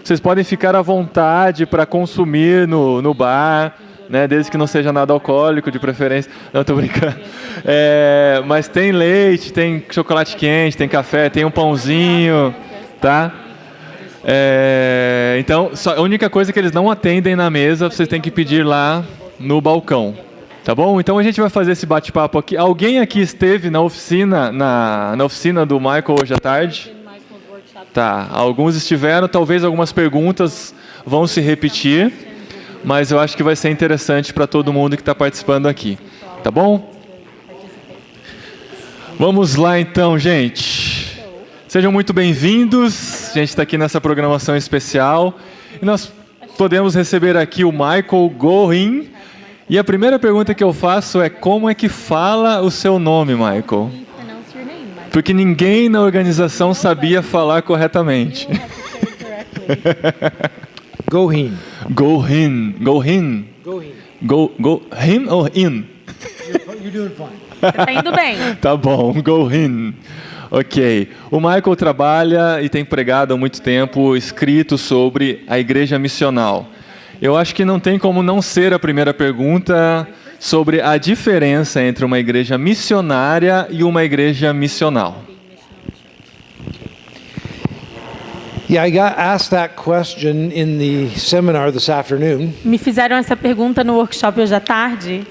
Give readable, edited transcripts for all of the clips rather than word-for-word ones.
vocês podem ficar à vontade para consumir no bar, né, desde que não seja nada alcoólico, de preferência. Não, tô brincando. Mas tem leite, tem chocolate quente, tem café, tem um pãozinho, tá? Então, a única coisa que eles não atendem na mesa, vocês têm que pedir lá no balcão. Tá bom? Então a gente vai fazer esse bate-papo aqui. Alguém aqui esteve na oficina, na oficina do Michael hoje à tarde? Tá, alguns estiveram, talvez algumas perguntas vão se repetir, mas eu acho que vai ser interessante para todo mundo que está participando aqui. Tá bom? Vamos lá então, gente. Sejam muito bem-vindos. A gente está aqui nessa programação especial. E nós podemos receber aqui o Michael Gorin. E a primeira pergunta que eu faço é: como é que fala o seu nome, Michael? Porque ninguém na organização sabia falar corretamente. Gorin. Gorin. Gorin. Gorin ou in? You're doing fine. Você tá indo bem. Tá bom, Gorin. Ok. O Michael trabalha e tem pregado há muito tempo escrito sobre a igreja missional. Eu acho que não tem como não ser a primeira pergunta sobre a diferença entre uma igreja missionária e uma igreja missional. Yeah, I got asked that question in the seminar this afternoon. Me fizeram essa pergunta no workshop hoje à tarde.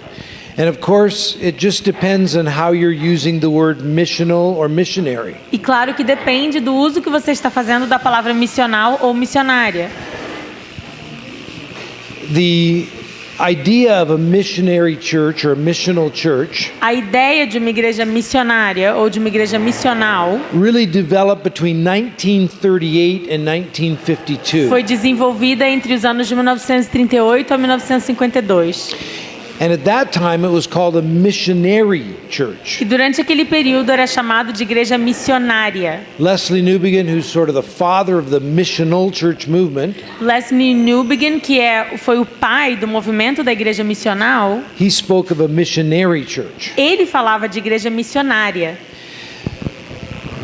And of course, it just depends on how you're using the word missional or missionary. E claro que depende do uso que você está fazendo da palavra missional ou missionária. The idea of a missionary church or a missional church A ideia de uma igreja missionária ou de uma igreja missional really developed between 1938 and 1952. foi desenvolvida entre os anos de 1938 a 1952. And at that time it was called a missionary church. E durante aquele período era chamado de igreja missionária. Leslie Newbigin, who's sort of the father of the missional church movement, Leslie Newbigin, que foi o pai do movimento da igreja missional, he spoke of a missionary church. ele falava de igreja missionária.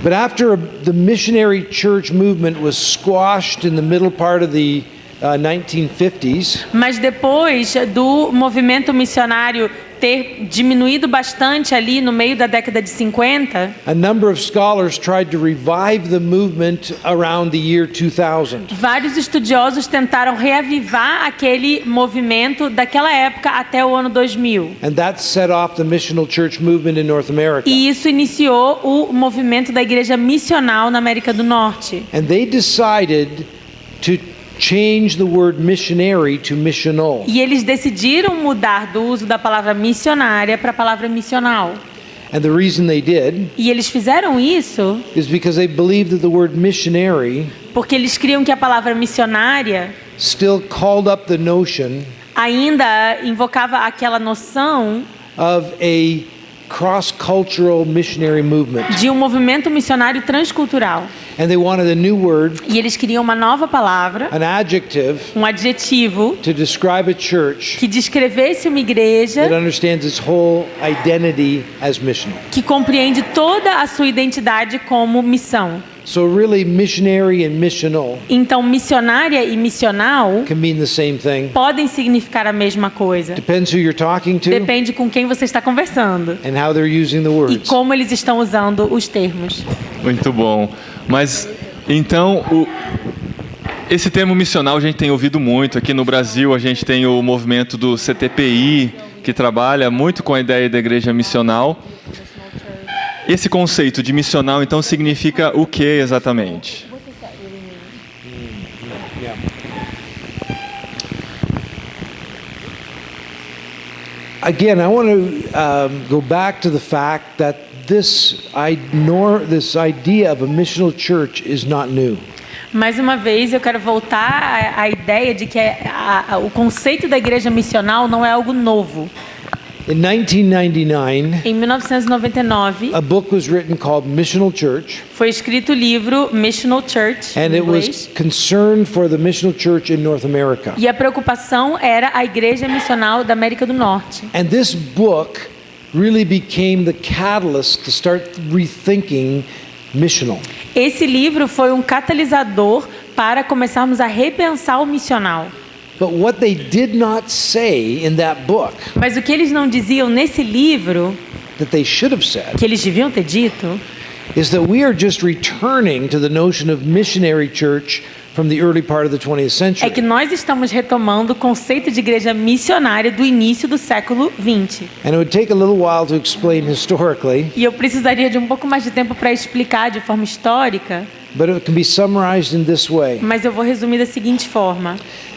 But after the missionary church movement was squashed in the middle part of the 1950s, Mas depois do movimento missionário ter diminuído bastante ali no meio da década de 50, a number of scholars tried to revive the movement around the year 2000. vários estudiosos tentaram reavivar aquele movimento daquela época até o ano 2000. And that set off the missional church movement in North America. E isso iniciou o movimento da igreja missional na América do Norte. And they decided to change the word missionary to missional. E eles decidiram mudar do uso da palavra missionária para a palavra missional. And the reason they did E eles fizeram isso is because they believed that the word missionary porque eles criam que a palavra missionária still called up the notion ainda invocava aquela noção of a cross-cultural missionary movement. de um movimento missionário transcultural. And they wanted a new word, E eles queriam uma nova palavra, an adjective, um adjetivo to describe a church que descrevesse uma igreja that understands its whole identity as missional. que compreende toda a sua identidade como missão. So really, missionary and missional Então, missionária e missional can mean the same thing. podem significar a mesma coisa. Depends who you're talking to Depende com quem você está conversando and how they're using the e words. como eles estão usando os termos. Muito bom. Mas, então, esse termo missional a gente tem ouvido muito. Aqui no Brasil a gente tem o movimento do CTPI, que trabalha muito com a ideia da igreja missional. Esse conceito de missional, então, significa o que exatamente? Again, I want to go back to the fact that this idea of a missional church is not new. Mais uma vez, eu quero voltar à ideia de que o conceito da igreja missional não é algo novo. In 1999, Em 1999, a book was written called Missional Church, foi escrito o livro Missional Church, and em it was inglês, concerned for the missional church in North America. e a preocupação era a igreja missional da América do Norte. And this book really became the catalyst to start rethinking missional. Esse livro foi um catalisador para começarmos a repensar o missional. But what they did not say in that book Mas o que eles não diziam nesse livro, that they should have said que eles deviam ter dito, is that we are just returning to the notion of missionary church from the early part of the 20th é century. que nós estamos retomando o conceito de igreja missionária do início do século 20. And it would take a little while to explain historically, E eu precisaria de um pouco mais de tempo para explicar de forma histórica, but it can be summarized in this way. mas eu vou resumir da seguinte forma: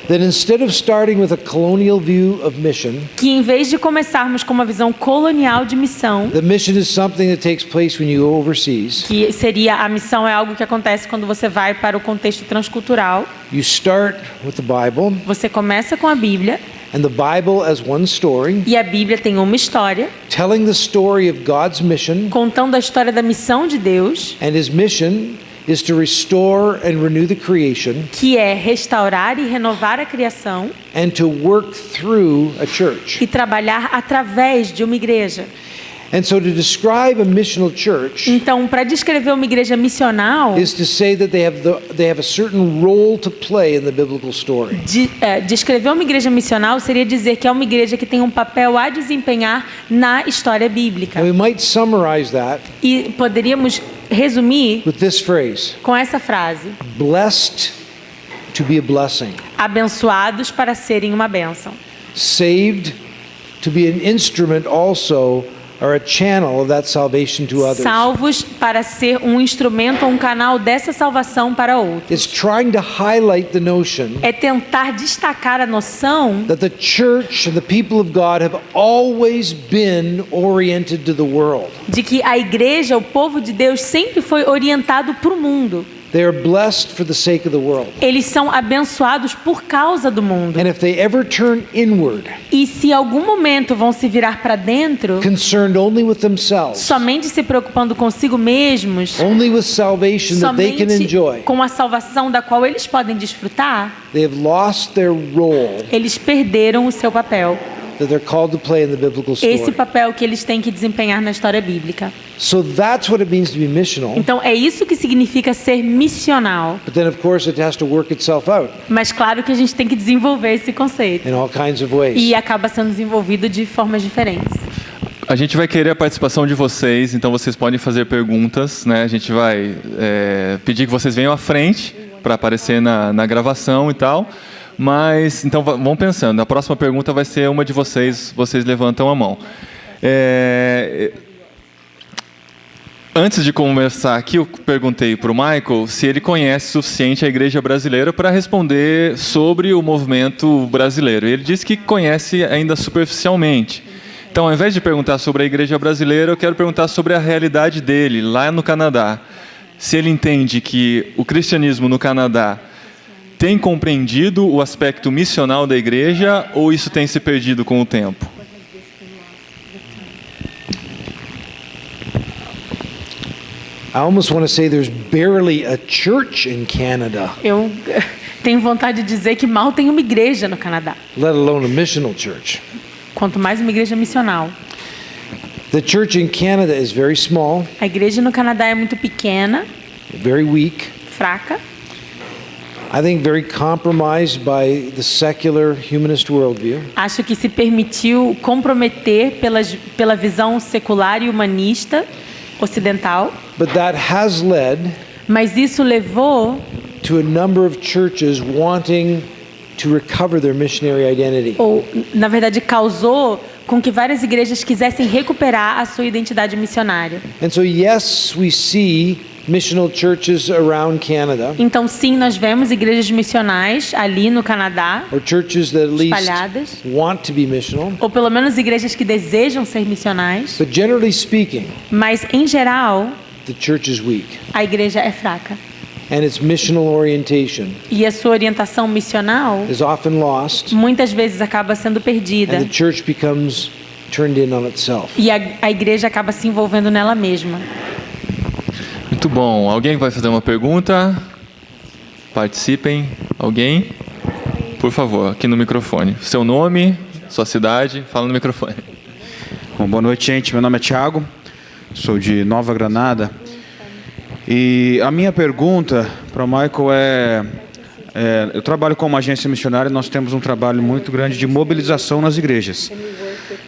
That instead of starting with a colonial view of mission, que em vez de começarmos com uma visão colonial de missão, the mission is something that takes place when you go overseas. que seria a missão é algo que acontece quando você vai para o contexto transcultural, You start with the Bible, você começa com a Bíblia, and the Bible as one story, e a Bíblia tem uma história, telling the story of God's mission, contando a história da missão de Deus, and His mission is to restore and renew the creation, que é restaurar e renovar a criação and to work through a church. e trabalhar através de uma igreja. And so to describe a missional church Então, para descrever uma igreja missional, is to say that they have a certain role to play in the biblical story. descrever uma igreja missional seria dizer que é uma igreja que tem um papel a desempenhar na história bíblica. And we might summarize that E poderíamos resumir with this phrase: com essa frase: blessed to be a blessing, abençoados para serem uma bênção, saved to be an instrument also or a channel of that salvation to others. salvos para ser um instrumento ou um canal dessa salvação para outros. It's trying to highlight the notion É tentar destacar a noção that the church and the people of God have always been oriented to the world. de que a igreja, o povo de Deus, sempre foi orientado para o mundo. They are blessed for the sake of the world. Eles são abençoados por causa do mundo. And if they ever turn inward, E se em algum momento vão se virar para dentro, concerned only with themselves, somente se preocupando consigo mesmos, only with salvation that they can somente enjoy, com a salvação da qual eles podem desfrutar, they have lost their role eles perderam o seu papel. that they're called to play in the biblical Esse story. papel que eles têm que desempenhar na história bíblica. So that's what it means to be missional. Então é isso que significa ser missional. But then, of course, it has to work itself out Mas claro que a gente tem que desenvolver esse conceito. in all kinds of ways. E acaba sendo desenvolvido de formas diferentes. A gente vai querer a participação de vocês, então vocês podem fazer perguntas, né? A gente vai pedir que vocês venham à frente para aparecer na gravação e tal. Mas, então, vão pensando. A próxima pergunta vai ser uma de vocês. Vocês levantam a mão. Antes de conversar aqui, eu perguntei para o Michael se ele conhece o suficiente a igreja brasileira para responder sobre o movimento brasileiro. Ele disse que conhece ainda superficialmente. Então, ao invés de perguntar sobre a igreja brasileira, eu quero perguntar sobre a realidade dele, lá no Canadá. Se ele entende que o cristianismo no Canadá tem compreendido o aspecto missional da igreja ou isso tem se perdido com o tempo? I almost want to say there's barely a church in Canada, Eu tenho vontade de dizer que mal tem uma igreja no Canadá, let alone a missional church. quanto mais uma igreja missional. The church in Canada is very small, A igreja no Canadá é muito pequena, very weak, fraca, I think very compromised by the secular humanist worldview. acho que se permitiu comprometer pela visão secular e humanista ocidental, But that has led mas isso levou, to a number of churches wanting to recover their missionary identity. ou na verdade causou com que várias igrejas quisessem recuperar a sua identidade missionária. And so yes, we see missional churches around Canada, Então sim, nós vemos igrejas missionais ali no Canadá, or churches that at least espalhadas, want to be missional. ou pelo menos igrejas que desejam ser missionais, But generally speaking, mas em geral the church is weak, a igreja é fraca. and its missional orientation E a sua orientação missional is often lost, muitas vezes acaba sendo perdida. and the church becomes turned in on itself. E a igreja acaba se envolvendo nela mesma. Muito bom. Alguém vai fazer uma pergunta? Participem. Alguém? Por favor, aqui no microfone. Seu nome, sua cidade, fala no microfone. Bom, boa noite, gente. Meu nome é Thiago, sou de Nova Granada. E a minha pergunta para o Michael é Eu trabalho como agência missionária e nós temos um trabalho muito grande de mobilização nas igrejas.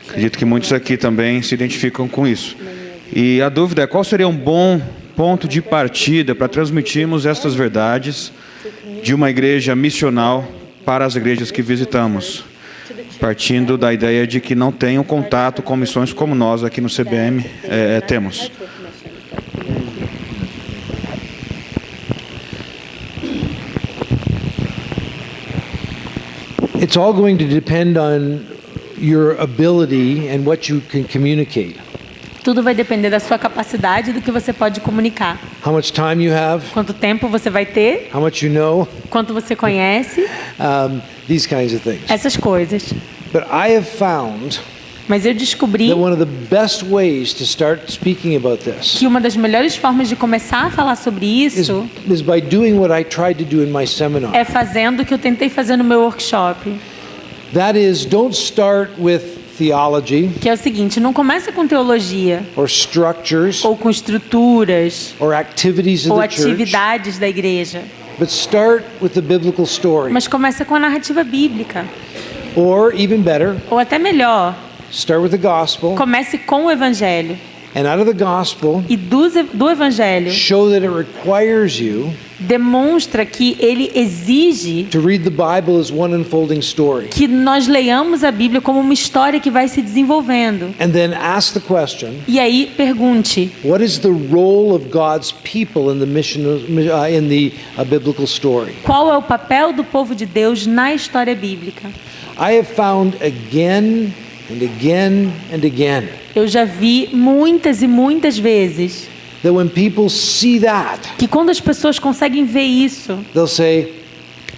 Acredito que muitos aqui também se identificam com isso. E a dúvida é qual seria um bom ponto de partida para transmitirmos estas verdades de uma igreja missional para as igrejas que visitamos, partindo da ideia de que não tenham contato com missões como nós aqui no CBM temos. It's all going to depend on your ability and what you can communicate. Tudo vai depender da sua capacidade e do que você pode comunicar. How much time you have, Quanto tempo você vai ter, how much you know, quanto você conhece, these kinds of things. essas coisas. But I have found Mas eu descobri that one of the best ways to start speaking about this que uma das melhores formas de começar a falar sobre isso is by doing what I tried to do in my seminar. é fazendo o que eu tentei fazer no meu workshop. That is, don't start with theology Que é o seguinte, não começa com teologia, or structures ou com estruturas, or activities ou of the church, atividades da igreja. but start with the biblical story. Mas começa com a narrativa bíblica. Or even better, Ou até melhor, start with the gospel, comece com o evangelho. and out of the gospel, E do evangelho, show that it requires you demonstra que ele exige to read the Bible as one unfolding story. que nós leiamos a Bíblia como uma história que vai se desenvolvendo. And then ask the question, E aí pergunte, what is the role of God's people in the biblical story? qual é o papel do povo de Deus na história bíblica? I have found again and again and again Eu já vi muitas e muitas vezes that when people see that, que quando as pessoas conseguem ver isso, they'll say,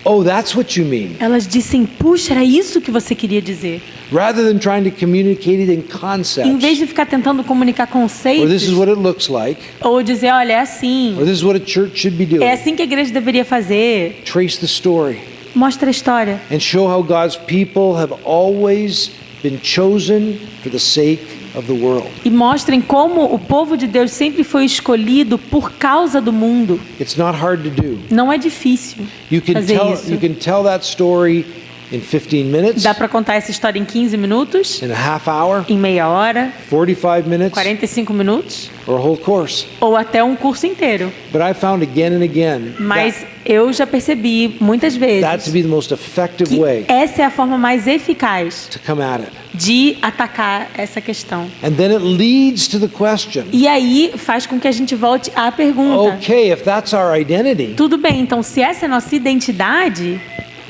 oh, that's what you mean. elas dizem, puxa, era isso que você queria dizer. Rather than trying to communicate it in Em vez concepts, de ficar tentando comunicar or this conceitos, is what it looks like, ou dizer, olha, é assim, or this is what a church should be é doing. assim que a igreja deveria fazer, Trace the story mostra a história. and show how God's people have always been chosen for the sake of the world. E mostrem como o povo de Deus sempre foi escolhido por causa do mundo. It's not hard to do. Não é difícil You can fazer isso. tell that story in 15 minutes, Dá para contar essa história em 15 minutos, in a half hour, em meia hora, 45 minutes, 45 minutos, or a whole course. ou até um curso inteiro. But I found again and again Mas eu já percebi muitas that to vezes be the most effective que way essa é a forma mais eficaz to come at it. de atacar essa questão. And then it leads to the question, E aí faz com que a gente volte à pergunta. okay, if that's our identity, Tudo bem, então se essa é a nossa identidade,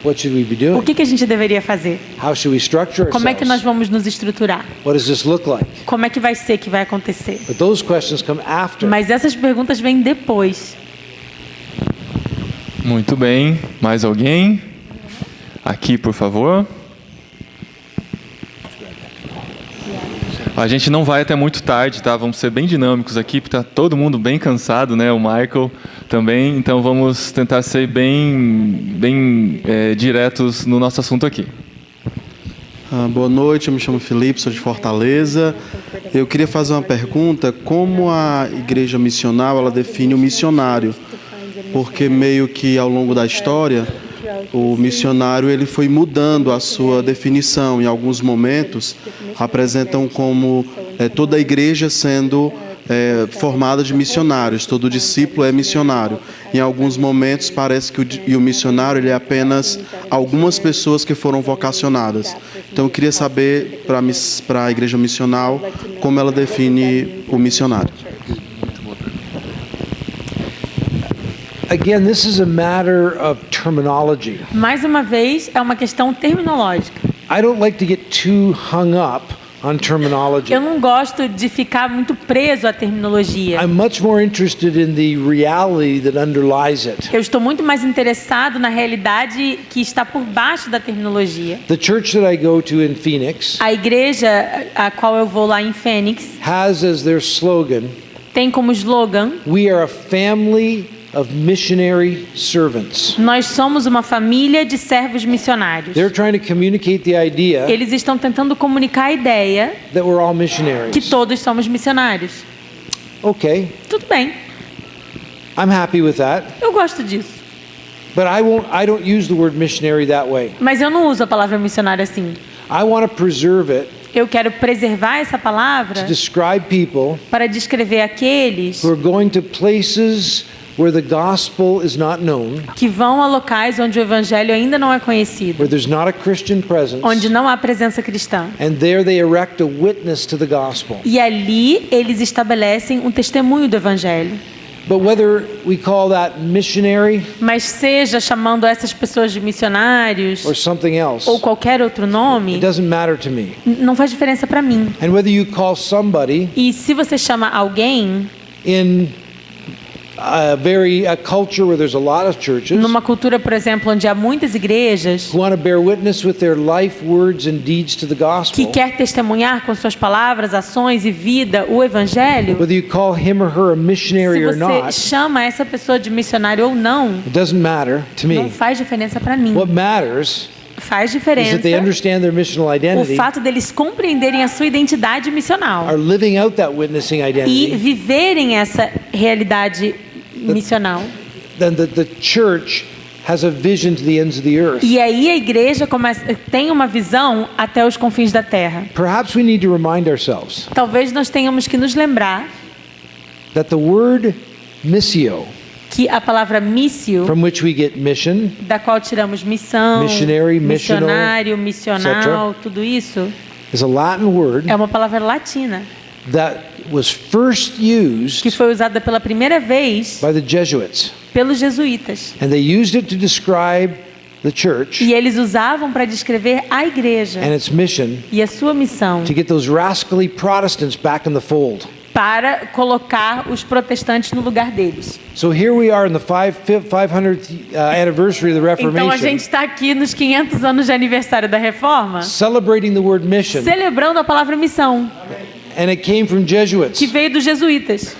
what should we be o doing? que a gente deveria fazer? How should we structure Como é que nós ourselves? vamos nos estruturar? What does this look like? Como é que vai ser que vai acontecer? But those questions come after. Mas essas perguntas vêm depois. Muito bem. Mais alguém? Aqui, por favor. A gente não vai até muito tarde, tá? Vamos ser bem dinâmicos aqui, porque tá todo mundo bem cansado, né? O Michael também. Então vamos tentar ser bem diretos no nosso assunto aqui. Boa noite, eu me chamo Felipe, sou de Fortaleza. Eu queria fazer uma pergunta: como a igreja missional ela define o missionário? Porque meio que ao longo da história o missionário ele foi mudando a sua definição. Em alguns momentos apresentam como toda a igreja sendo formada de missionários, todo discípulo é missionário. Em alguns momentos parece que o missionário ele é apenas algumas pessoas que foram vocacionadas. Então eu queria saber para a igreja missional como ela define o missionário. Again, this is a matter of terminology. Mais uma vez, é uma questão terminológica. I don't like to get too hung up on terminology. Eu não gosto de ficar muito preso à terminologia. I'm much more interested in the reality that underlies it. Eu estou muito mais interessado na realidade que está por baixo da terminologia. The church that I go to in Phoenix A igreja a qual eu vou lá em Fênix has as their slogan, tem como slogan: "We are a family of missionary servants." nós somos uma família de servos missionários. They're trying to communicate the idea Eles estão tentando comunicar a ideia that we're all que missionaries. todos somos missionários. Okay, Tudo bem, I'm happy with that. eu gosto disso. But I don't use the word missionary that way. Mas eu não uso a palavra missionário assim. I want to preserve it Eu quero preservar essa to palavra describe people para descrever aqueles who are going to places where the gospel is not known, que vão a locais onde o evangelho ainda não é conhecido, where there's not a Christian presence, onde não há presença cristã. and there they erect a witness to the gospel. E ali eles estabelecem um testemunho do evangelho. But whether we call that missionary Mas seja chamando essas pessoas de missionários or something else, ou qualquer outro it nome, doesn't matter to me. não faz diferença para mim. And whether you call somebody E se você chama alguém in a culture where there's a lot of churches numa cultura, por exemplo, onde há muitas igrejas who want to bear witness with their life, words, and deeds to the que gospel, quer testemunhar com suas palavras, ações e vida o evangelho, whether you call him or her a missionary se or você not, chama essa pessoa de missionário ou não, it doesn't matter to não me. faz diferença para mim. What matters Faz is diferença that they understand their missional o identity, fato deles compreenderem a sua identidade missional are living out that witnessing e identity, viverem essa realidade missional. then the church has a vision to the ends of the earth. E aí a igreja tem uma visão até os confins da terra. Perhaps we need to remind ourselves Talvez nós tenhamos que nos lembrar that the word missio, que a palavra missio, from which we get mission, da qual tiramos missão, Missionary, missionário, missional, etc. tudo isso, is a Latin word é uma palavra latina that was first used que foi usada pela primeira vez by the Jesuits. pelos jesuítas. And they used it to describe the church E eles usavam para descrever a igreja and its mission e a sua missão to get those rascally Protestants back in the fold. para colocar os protestantes no lugar deles. So here we are in the 500th anniversary of the Então a Reformation, gente está aqui nos 500 anos de aniversário da Reforma, celebrating the word mission, celebrando a palavra missão, and it came from Jesuits. que veio dos jesuítas.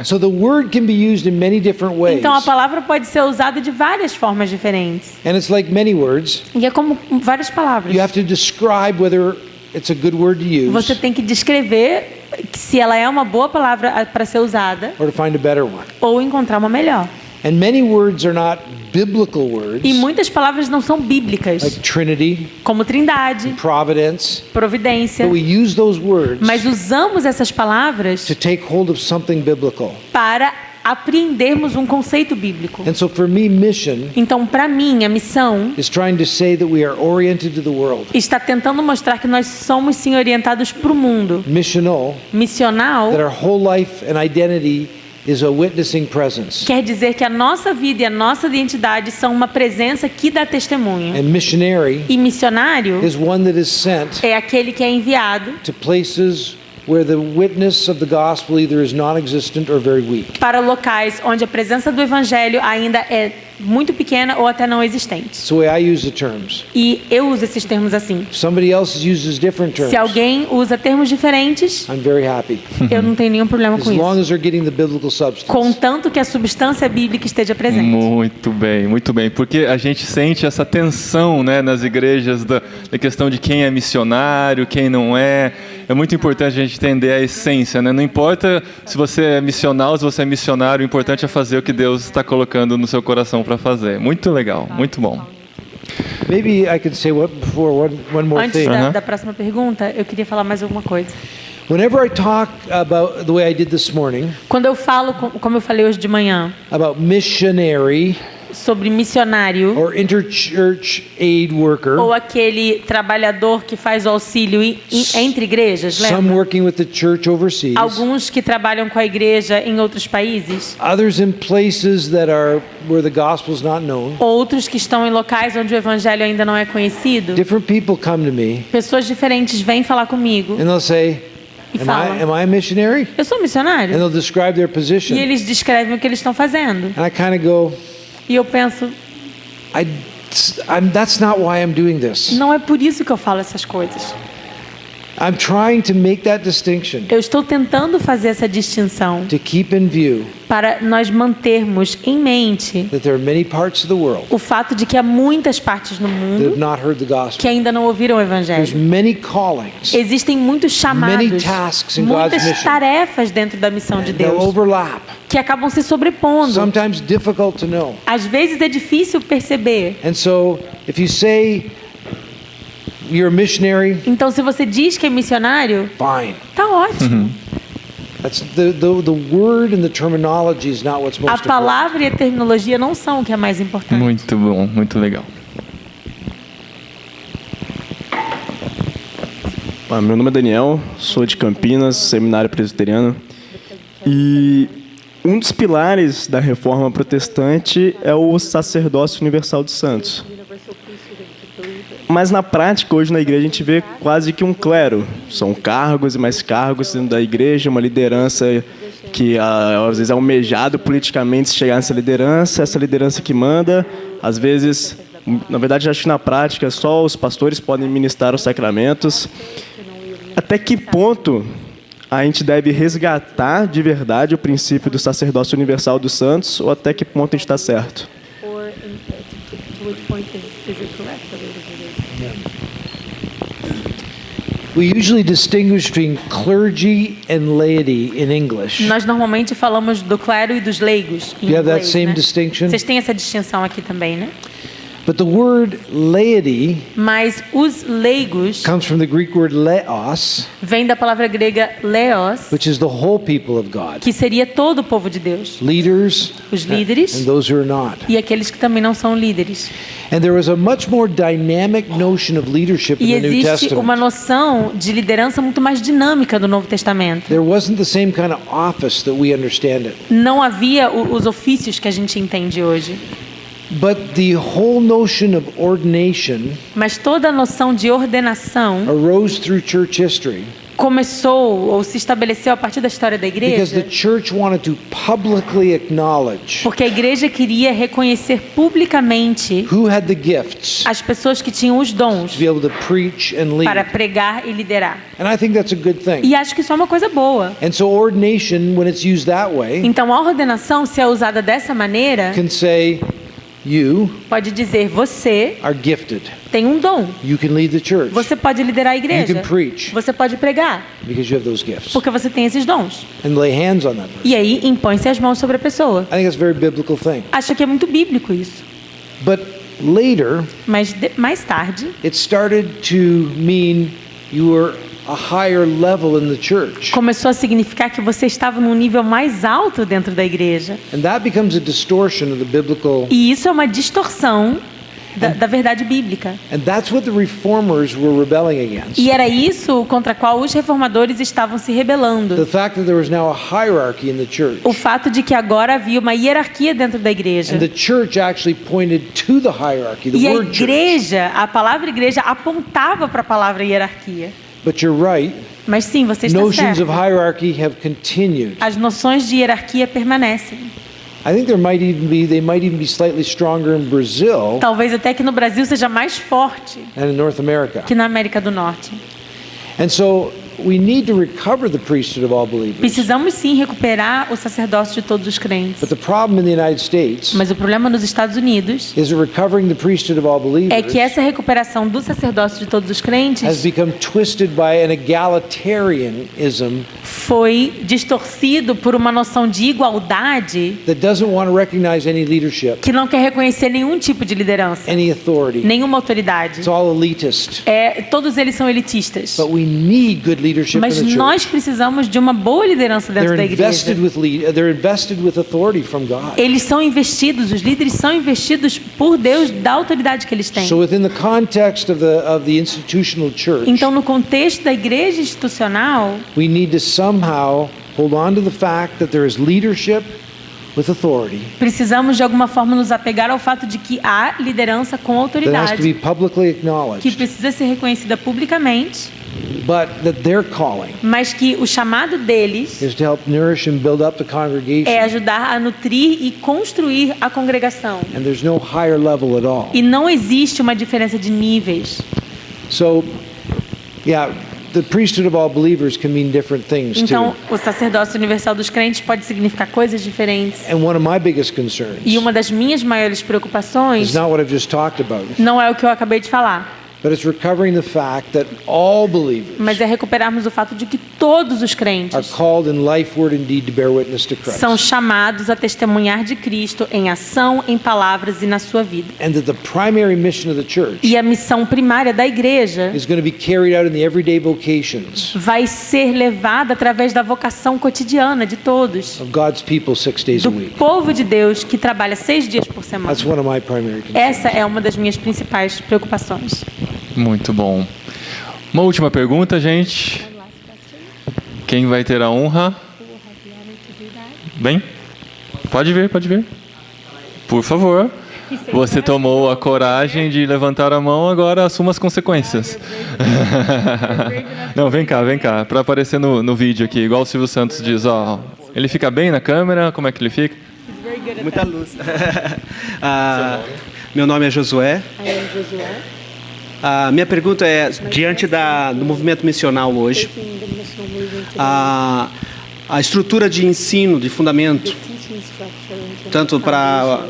So the word can be used in many different ways. Então a palavra pode ser usada de várias formas diferentes. And it's like many words. E é como várias palavras. You have to describe whether it's a good word to Você use tem que descrever se ela é uma boa palavra para ser usada or to find a better one. ou encontrar uma melhor. And many words are not biblical words, E muitas palavras não são bíblicas, like Trinity, como trindade, providence, providência. but we use those words Mas usamos essas palavras to take hold of something biblical. para apreendermos um conceito bíblico. And so for me, mission Então, para mim, a missão is trying to say that we are oriented to the world. está tentando mostrar que nós somos sim orientados para o mundo. Missional, Missional that our whole life and identity is a witnessing presence. quer dizer que a nossa vida e a nossa identidade são uma presença que dá testemunho. And missionary E missionário is one that is sent é aquele que é enviado to places where the witness of the gospel either is non-existent or very weak. para locais onde a presença do evangelho ainda é muito pequena ou até não existente. It's the way I use the terms. E eu uso esses termos assim. If somebody else uses different terms, Se alguém usa termos diferentes, I'm very happy. eu não tenho nenhum problema As com long isso. as they're getting the biblical substance. Contanto que a substância bíblica esteja presente. Muito bem, muito bem. Porque a gente sente essa tensão, né, nas igrejas da questão de quem é missionário, quem não é. É muito importante a gente entender a essência, né? Não importa se você é missional, se você é missionário, o importante é fazer o que Deus está colocando no seu coração para fazer. Muito legal, muito bom. Maybe I could say one more Antes thing. da próxima pergunta, eu queria falar mais alguma coisa. Whenever I talk about the way I did this morning, Quando eu falo, como eu falei hoje de manhã, about missionary sobre missionário or interchurch aid worker, ou aquele trabalhador que faz o auxílio entre igrejas, some lembra? working with the church overseas, Alguns que trabalham com a igreja em outros países, others in places that are where the gospel is not known. outros que estão em locais onde o evangelho ainda não é conhecido. Different people come to me Pessoas diferentes vêm falar comigo and they'll say, e falam: am I a missionary? eu sou And missionário. they'll describe their E position. eles descrevem o que eles estão fazendo. And I kind of go, E eu penso, that's not why I'm doing this. não é por isso que eu falo essas coisas. I'm trying to make that distinction Eu estou tentando fazer essa distinção to keep in view para nós mantermos em mente that there are many parts of the world o fato de que há muitas partes no that have mundo not heard the que gospel. ainda não ouviram o There's Evangelho. many callings Existem muitos chamados, Many tasks in God's muitas mission. tarefas dentro da missão de that Deus overlap, que acabam se sobrepondo. sometimes difficult to know. Às vezes é difícil perceber. And so if you say you're a missionary, Então, se você diz que é missionário, fine. tá ótimo. That's the word and the terminology is not what's A most important. palavra e a terminologia não são o que é mais importante. Muito bom, muito legal. Meu nome é Daniel, sou de Campinas, seminário presbiteriano. E um dos pilares da reforma protestante é o sacerdócio universal dos santos. Mas na prática, hoje na igreja, a gente vê quase que um clero. São cargos e mais cargos dentro da igreja, uma liderança que às vezes é almejado politicamente se chegar nessa liderança, essa liderança que manda. Às vezes, na verdade, acho que na prática só os pastores podem ministrar os sacramentos. Até que ponto a gente deve resgatar de verdade o princípio do sacerdócio universal dos santos, ou até que ponto a gente está certo? We usually distinguish between clergy and laity in English. Nós normalmente falamos do clero e dos leigos em You have that inglês, same né? distinction? Vocês têm essa distinção aqui também, né? But the word laity Mas os leigos comes from the Greek word leos, vêm da palavra grega leos, which is the whole people of God. que seria todo o povo de Deus. Leaders Os líderes and those who are not. e aqueles que também não são líderes. And there was a much more dynamic notion of leadership E in the New existe uma Testament. noção de liderança muito mais dinâmica do Novo Testamento. There wasn't the same kind of office that we understand it. Não havia os ofícios que a gente entende hoje. But the whole notion of ordination Mas toda a noção de ordenação arose through church history começou ou se estabeleceu a partir da história da because the igreja, church wanted to publicly acknowledge porque a igreja queria reconhecer publicamente who had the gifts as pessoas que tinham os dons to be able to preach and para lead. pregar e liderar. And I think that's a good thing. E acho que isso é uma coisa boa. And so ordination, when it's used that way, Então a ordenação, se é usada dessa maneira, can say, you pode dizer você are gifted. tem um dom. You can lead the church Você pode liderar a igreja. You can preach. Você pode pregar, because you have those gifts. porque você tem esses dons. And lay hands on that person. E aí impõe-se as mãos sobre a pessoa. I think that's a very biblical thing. Acho que é muito bíblico isso. But later, Mas mais tarde, it started to mean you were a higher level in the church. começou a significar que você estava num nível mais alto dentro da igreja. And that becomes a distortion of the biblical. E isso é uma distorção da verdade bíblica. And that's what the reformers were rebelling against. E era isso contra qual os reformadores estavam se The rebelando. fact that there was now a hierarchy in the church. O fato de que agora havia uma hierarquia dentro da igreja. And the church actually pointed to the hierarchy, the E a word church. igreja, a palavra igreja, apontava para a palavra hierarquia. But you're right. Mas sim, você está Notions certo. of hierarchy have continued. As noções de hierarquia permanecem. I think they might even be slightly stronger in Brazil Talvez até que no Brasil seja mais forte and in North America. que na América do Norte. And so we need to recover the priesthood of all believers. Precisamos sim recuperar o sacerdócio de todos os crentes. But the problem in the United States Mas o problema nos Estados Unidos is that recovering the priesthood of all é believers que essa recuperação do sacerdócio de todos os has crentes become twisted by an egalitarianism foi distorcido por uma noção de igualdade that doesn't want to recognize any leadership, que não quer reconhecer nenhum tipo de liderança, any authority. nenhuma autoridade. It's all elitist. Todos eles são elitistas. But we need good leadership Mas in the nós church. precisamos de uma boa liderança dentro da igreja. They're invested with authority from God. Eles são investidos, os líderes são investidos por Deus da autoridade que eles têm. So within the context of the institutional church, Então, no contexto da igreja institucional, we need to somehow hold on to the fact that there is leadership with authority precisamos de alguma forma nos apegar ao fato de que há liderança com that has to be autoridade, publicly que acknowledged, precisa ser reconhecida publicamente, but that their calling mas que o chamado deles is to help nourish and build up the é congregation, ajudar a nutrir e construir a congregação. and there's no higher level at all. E não existe uma diferença de níveis. So, yeah, the priesthood of all believers can mean different things Então, too. o sacerdócio universal dos crentes pode significar coisas diferentes. And one of my biggest concerns E uma das minhas maiores is preocupações not what I've just talked about, não é o que eu acabei de falar, but it's recovering the fact that all believers mas é recuperarmos o fato de que todos os are crentes called in life, word, and deed to bear witness to Christ. são chamados a testemunhar de Cristo em ação, em palavras e na sua vida. And that the primary mission of the church E a missão primária da igreja is going to be carried out in the everyday vocations vai ser levada através da vocação cotidiana de todos, of God's people 6 days a do week. povo de Deus que trabalha 6 dias por semana. That's one of my primary concerns. Essa é uma das minhas principais preocupações. Muito bom. Uma última pergunta, gente. Quem vai ter a honra? Bem? Pode vir, pode vir. Por favor. Você tomou a coragem de levantar a mão, agora assuma as consequências. Não, vem cá, para aparecer no vídeo aqui, igual o Silvio Santos diz, ó. Ele fica bem na câmera? Como é que ele fica? Muita luz. Meu nome é Josué. Minha pergunta é, diante do movimento missional hoje, a estrutura de ensino, de fundamento, tanto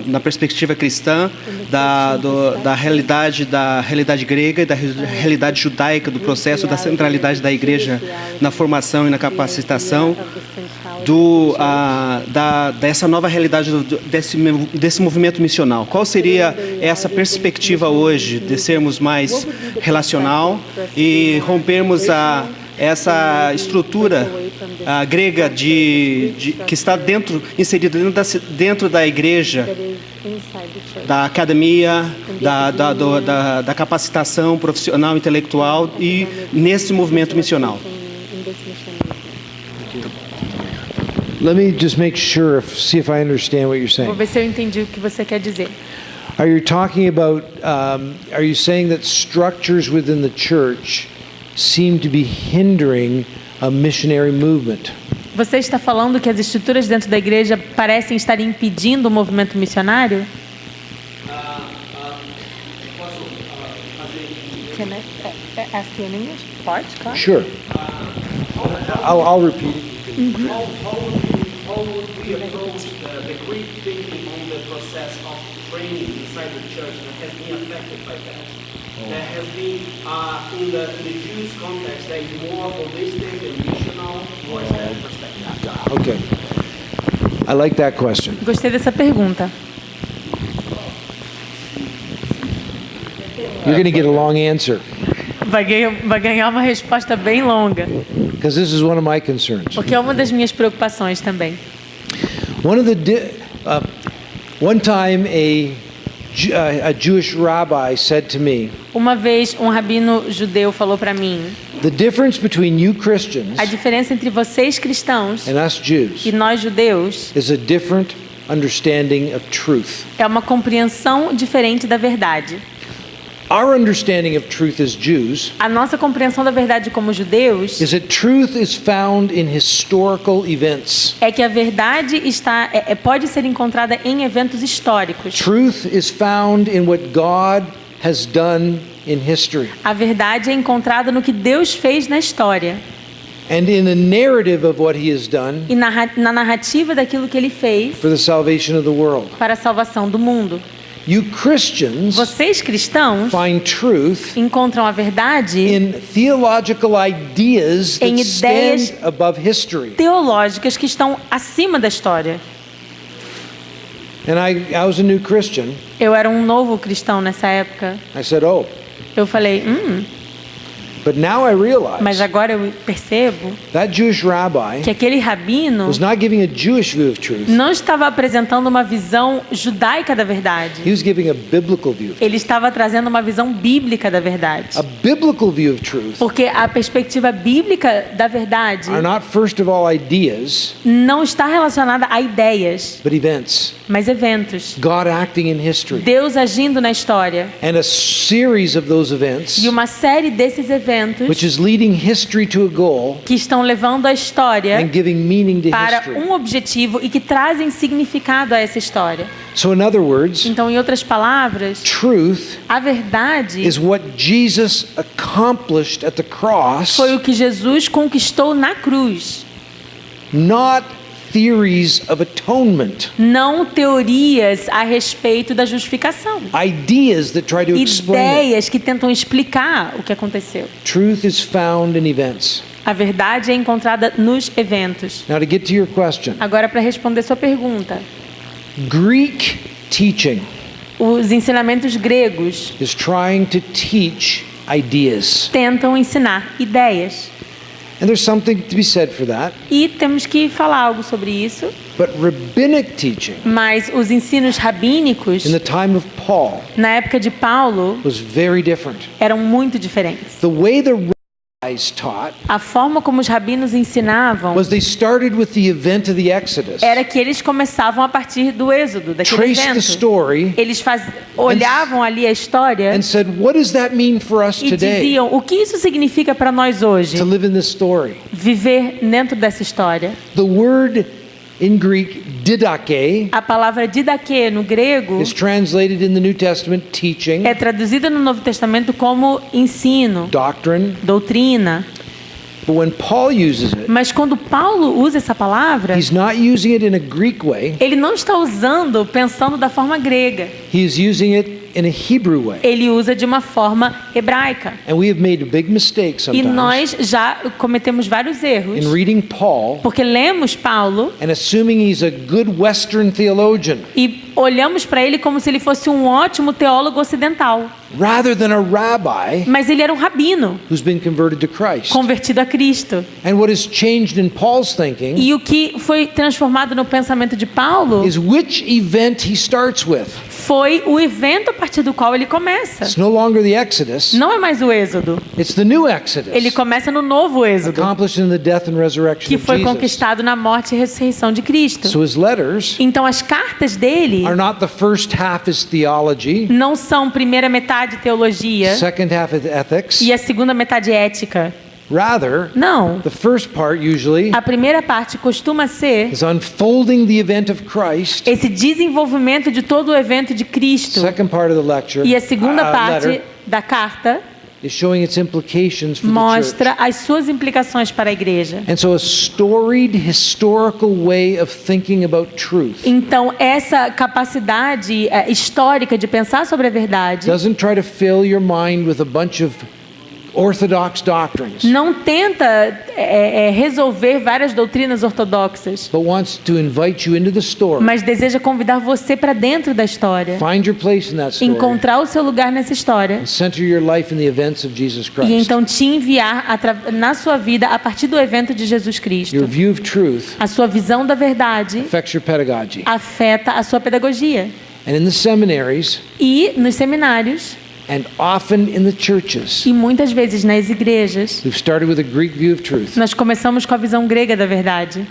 na perspectiva cristã, da realidade grega e da realidade judaica, do processo da centralidade da igreja na formação e na capacitação, dessa nova realidade desse movimento missional. Qual seria essa perspectiva hoje de sermos mais relacional e rompermos essa estrutura grega que está inserida dentro da igreja, da academia, da capacitação profissional, intelectual e nesse movimento missional? Let me just make sure, see if I understand what you're Vou saying. ver se eu entendi o que você quer dizer. Are you talking about, are you saying that structures within the church seem to be hindering a missionary movement? Você está falando que as estruturas dentro da igreja parecem estar impedindo o movimento missionário? Can I ask you in English? Pode, claro. Sure. I'll repeat it. How would we approach the Greek thinking on the process of training inside the church that has been affected by that? That has been, in the Jewish context, that is more holistic and missional towards that perspective. Okay. I like that question. Gostei dessa pergunta. You're going to get a long answer Vai ganhar uma resposta bem longa, because this is one of my concerns. porque é uma das minhas preocupações também. One time a Jewish rabbi said to me, Uma vez um rabino judeu falou para mim: the difference between you Christians a diferença entre vocês cristãos and us Jews e nós judeus is a different understanding of truth. é uma compreensão diferente da verdade. Our understanding of truth as Jews A nossa compreensão da verdade como judeus is that truth is found in historical events. é que a verdade pode ser encontrada em eventos históricos. Truth is found in what God has done in history A verdade é encontrada no que Deus fez na história and in the narrative of what he has done e na narrativa daquilo que ele fez for the salvation of the world. para a salvação do mundo. You Christians Vocês cristãos find truth encontram a verdade in theological ideas that Em ideias- stand above history. teológicas que estão acima da história. And I was a new Christian. Eu era um novo cristão nessa época. I said, "Oh, Eu falei, but now I mas realize agora eu percebo that Jewish rabbi que aquele rabino was not giving a Jewish view of truth. não estava apresentando uma visão judaica da verdade. He was giving a biblical view of truth. Ele estava trazendo uma visão bíblica da verdade. A biblical view of truth Porque a perspectiva bíblica da verdade are not first of all ideas, não está relacionada a ideias, but events. mas eventos. God acting in history. Deus agindo na história. And a series of those events E uma série desses eventos which is leading history to a goal que estão levando a história and giving meaning to para history. um objetivo e que trazem significado a essa história. So in other words, Então, em outras palavras, truth a verdade is what Jesus accomplished at the cross, foi o que Jesus conquistou na cruz. not theories of atonement, Não teorias a respeito da justificação. ideas that try to explain it. Ideias que tentam explicar o que aconteceu. Truth is found in events. A verdade é encontrada nos eventos. Now to get to your question, Agora, para responder sua pergunta, Greek teaching os ensinamentos gregos is trying to teach ideas. tentam ensinar ideias. And there's something to be said for that. E temos que falar algo sobre isso. But rabbinic teaching Mas os ensinos rabínicos, in the time of Paul na época de Paulo, was very different. eram muito diferentes. The way the rabbis taught A forma como os rabinos ensinavam was they started with the event of the Exodus, era que eles começavam a partir do êxodo, daquele traced the evento. story, Eles olhavam ali a história and said, what does that mean for us e today diziam: o que isso significa para nós hoje? to live in this story? Viver dentro dessa história. The word in Greek, didache, A palavra didache no grego is translated in the New Testament teaching, é traduzida no Novo Testamento como ensino, doctrine. doutrina. But when Paul uses it, Mas quando Paulo usa essa palavra, he's not using it in a Greek way. ele não está usando pensando da forma grega. He's using it in a Hebrew way. Ele usa de uma forma hebraica. And we have made a big mistake E sometimes nós já cometemos vários erros, in reading Paul porque lemos Paulo and assuming he's a good Western theologian e olhamos para ele como se ele fosse um ótimo teólogo ocidental. rather than a rabbi Mas ele era um rabino, who's been converted to Christ. convertido a Cristo. And what has changed in Paul's thinking E o que foi transformado no pensamento de Paulo is which event he starts with. foi o evento a partir do qual ele começa. It's no longer the Exodus, Não é mais o êxodo. it's the new Exodus, Ele começa no novo êxodo, accomplished in the death and resurrection que of foi Jesus. conquistado na morte e ressurreição de Cristo. So his letters Então as cartas dele are not the first half is theology, não são primeira metade teologia second half is ethics. e a segunda metade ética. Rather, Não. the first part usually A primeira parte costuma ser is unfolding the event of Christ. esse desenvolvimento de todo o evento de Cristo. Second part of the lecture, E a segunda parte letter, da carta is showing its implications for the mostra church. as suas implicações para a igreja. And so a storied historical way of thinking about truth Então, essa capacidade histórica de pensar sobre a verdade doesn't try to fill your mind with a bunch of orthodox doctrines, não tenta resolver várias doutrinas ortodoxas, but wants to invite you into the story. mas deseja convidar você para dentro da história, Find your place in that story. encontrar o seu lugar nessa história And center your life in the events of Jesus e Christ. então te enviar na sua vida a partir do evento de Jesus Your Cristo. view of truth A sua visão da verdade affects your pedagogy. afeta a sua pedagogia. And in the seminaries, E nos seminários, and often in the churches, e muitas vezes nas igrejas, we've started with a Greek view of truth. nós começamos com a visão grega da verdade.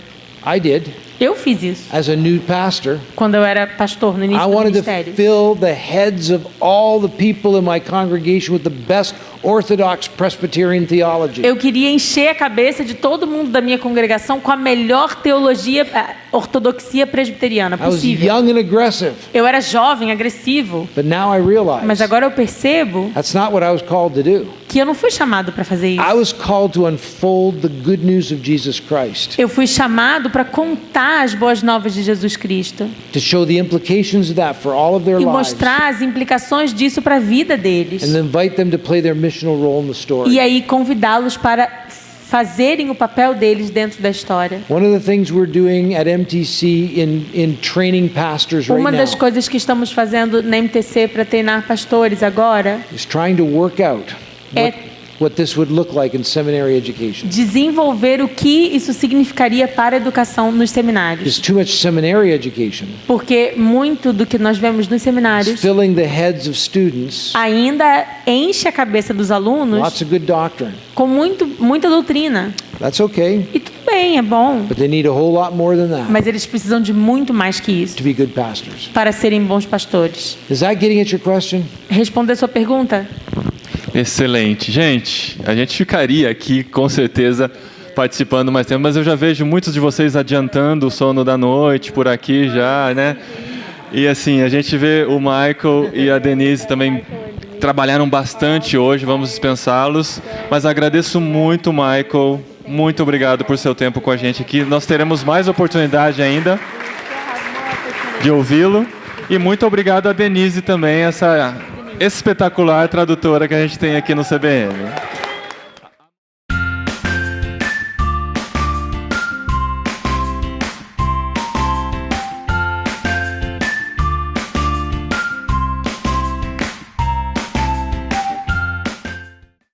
I did, Eu fiz isso as a new pastor. quando eu era pastor no I início do wanted to ministério. fill the heads of all the people in my congregation with the best Orthodox Presbyterian theology. Eu queria encher a cabeça de todo mundo da minha congregação com a melhor teologia, ortodoxia presbiteriana I was possível. young and aggressive, Eu era jovem, agressivo, but now I mas realize agora eu percebo that's not what I was called to do. que eu não fui chamado para fazer I isso. was called to unfold the good news of Jesus Christ, Eu fui chamado para contar as boas novas de Jesus Cristo to show the implications of that for all of their e lives, mostrar as implicações disso para a vida deles. and invite them to play their missional role in the story. E aí convidá-los para fazerem o papel deles dentro da história. One of the things we're doing at MTC in training pastors right Uma das now coisas que estamos fazendo na MTC para treinar pastores agora is trying to work out what this would look like in seminary education. desenvolver o que isso significaria para a educação nos seminários. Because too much seminary education Porque muito do que nós vemos nos is seminários filling the heads of students ainda enche a cabeça dos alunos lots of good doctrine. com muita doutrina. That's okay, E tudo bem, é bom, but they need a whole lot more than that mas eles precisam de muito mais que isso to be good pastors. para serem bons pastores. Is that getting at your question? Responder sua pergunta? Excelente. Gente, a gente ficaria aqui com certeza participando mais tempo, mas eu já vejo muitos de vocês adiantando o sono da noite por aqui já, né? E assim, a gente vê o Michael e a Denise também trabalharam bastante hoje, vamos dispensá-los. Mas agradeço muito, Michael. Muito obrigado por seu tempo com a gente aqui. Nós teremos mais oportunidade ainda de ouvi-lo. E muito obrigado a Denise também, essa espetacular tradutora que a gente tem aqui no CBN.